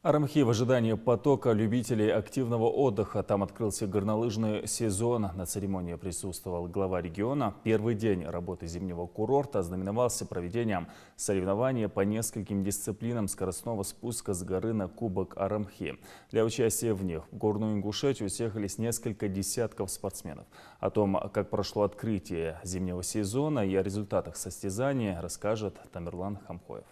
Арамхи в ожидании потока любителей активного отдыха. Там открылся горнолыжный сезон. На церемонии присутствовал глава региона. Первый день работы зимнего курорта ознаменовался проведением соревнований по нескольким дисциплинам скоростного спуска с горы на Кубок Арамхи. Для участия в них в горную Ингушетию съехались несколько десятков спортсменов. О том, как прошло открытие зимнего сезона и о результатах состязаний, расскажет Тамерлан Хамхоев.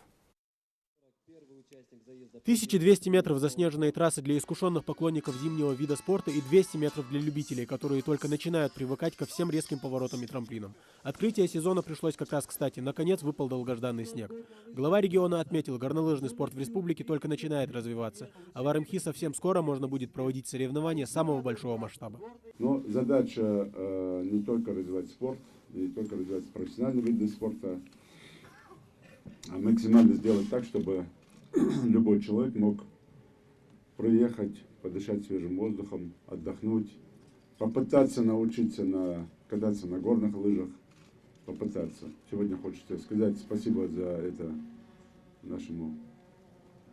1200 метров заснеженной трассы для искушенных поклонников зимнего вида спорта и 200 метров для любителей, которые только начинают привыкать ко всем резким поворотам и трамплинам. Открытие сезона пришлось как раз кстати. Наконец выпал долгожданный снег. Глава региона отметил, горнолыжный спорт в республике только начинает развиваться, а в Арамхи совсем скоро можно будет проводить соревнования самого большого масштаба. Но задача не только развивать спорт, не только развивать профессиональные виды спорта, а максимально сделать так, чтобы любой человек мог проехать, подышать свежим воздухом, отдохнуть, попытаться научиться кататься на горных лыжах, попытаться. Сегодня хочется сказать спасибо за это нашему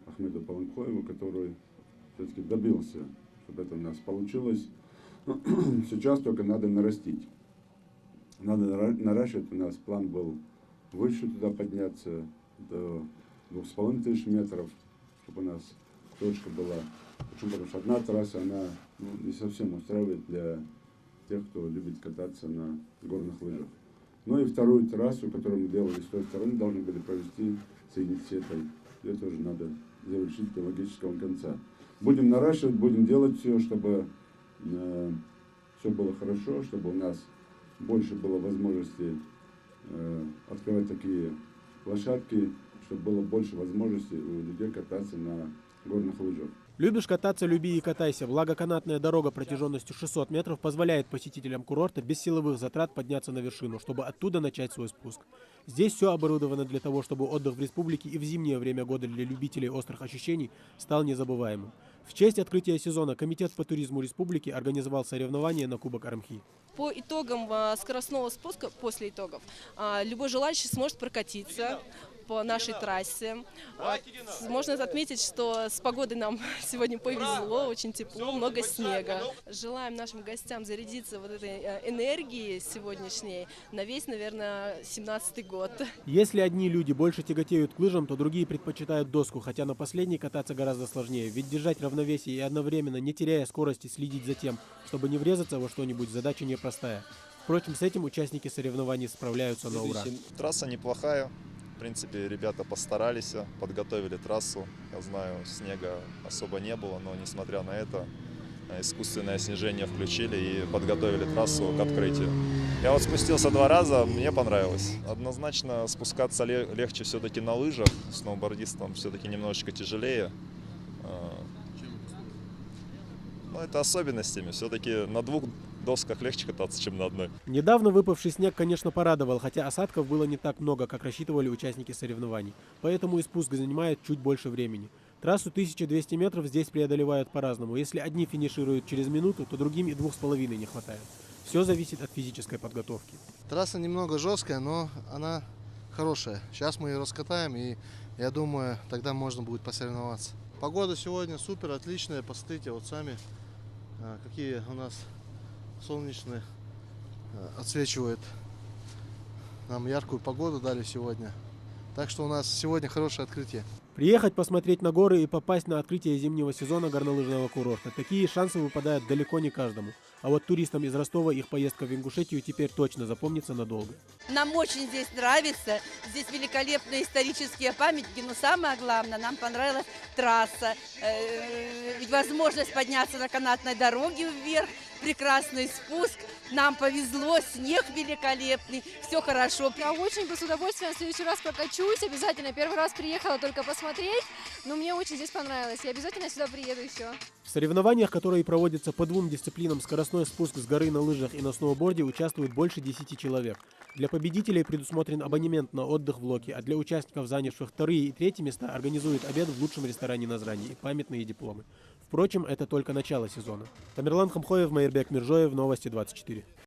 Ахмеду Паланкоеву, который все-таки добился, чтобы это у нас получилось. Сейчас только надо нарастить. Надо наращивать. У нас план был выше туда подняться, до 2500 метров, чтобы у нас точка была. Почему? Потому что одна трасса, она не совсем устраивает для тех, кто любит кататься на горных лыжах. Ну и вторую трассу, которую мы делали с той стороны, должны были провести, соединить с этой. Ее тоже надо завершить до логического конца. Будем наращивать, будем делать все, чтобы все было хорошо, чтобы у нас больше было возможности открывать такие площадки, чтобы было больше возможностей у людей кататься на горных лыжах. Любишь кататься, люби и катайся. Благо, канатная дорога протяженностью 600 метров позволяет посетителям курорта без силовых затрат подняться на вершину, чтобы оттуда начать свой спуск. Здесь все оборудовано для того, чтобы отдых в республике и в зимнее время года для любителей острых ощущений стал незабываемым. В честь открытия сезона Комитет по туризму республики организовал соревнования на Кубок Арамхи. По итогам скоростного спуска, после итогов, любой желающий сможет прокатиться по нашей трассе. Можно отметить, что с погодой нам сегодня повезло, очень тепло, много снега. Желаем нашим гостям зарядиться вот этой энергией сегодняшней на весь, наверное, 17-й год. Если одни люди больше тяготеют к лыжам, то другие предпочитают доску, хотя на последней кататься гораздо сложнее. Ведь держать равновесие и одновременно, не теряя скорости, следить за тем, чтобы не врезаться во что-нибудь, задача непростая. Впрочем, с этим участники соревнований справляются на ура. Трасса неплохая. В принципе, ребята постарались, подготовили трассу. Я знаю, снега особо не было, но несмотря на это, искусственное снижение включили и подготовили трассу к открытию. Я вот спустился 2 раза, мне понравилось. Однозначно спускаться легче все-таки на лыжах, сноубордистам все-таки немножечко тяжелее. Но это особенностями, все-таки на 2 досках легче кататься, чем на одной. Недавно выпавший снег, конечно, порадовал, хотя осадков было не так много, как рассчитывали участники соревнований. Поэтому и спуск занимает чуть больше времени. Трассу 1200 метров здесь преодолевают по-разному. Если одни финишируют через минуту, то другим и 2,5 не хватает. Все зависит от физической подготовки. Трасса немного жесткая, но она хорошая. Сейчас мы ее раскатаем, и я думаю, тогда можно будет посоревноваться. Погода сегодня супер, отличная. Посмотрите, вот сами, какие у нас солнечные отсвечивают. Нам яркую погоду дали сегодня. Так что у нас сегодня хорошее открытие. Приехать посмотреть на горы и попасть на открытие зимнего сезона горнолыжного курорта. Такие шансы выпадают далеко не каждому. А вот туристам из Ростова их поездка в Ингушетию теперь точно запомнится надолго. Нам очень здесь нравится. Здесь великолепные исторические памятники. Но самое главное, нам понравилась трасса. Возможность подняться на канатной дороге вверх. Прекрасный спуск. Нам повезло, снег великолепный. Все хорошо. Я очень бы с удовольствием в следующий раз прокачусь. Обязательно. Первый раз приехала только посмотреть. Но мне очень здесь понравилось. Я обязательно сюда приеду еще. В соревнованиях, которые проводятся по 2 дисциплинам скоростной спуск с горы на лыжах и на сноуборде, участвует больше 10 человек. Для победителей предусмотрен абонемент на отдых в Локи, а для участников, занявших 2-е и 3-е места, организуют обед в лучшем ресторане Назрани и памятные дипломы. Впрочем, это только начало сезона. Тамерлан Хамхоев, Майырбек Миржоев, Новости 24.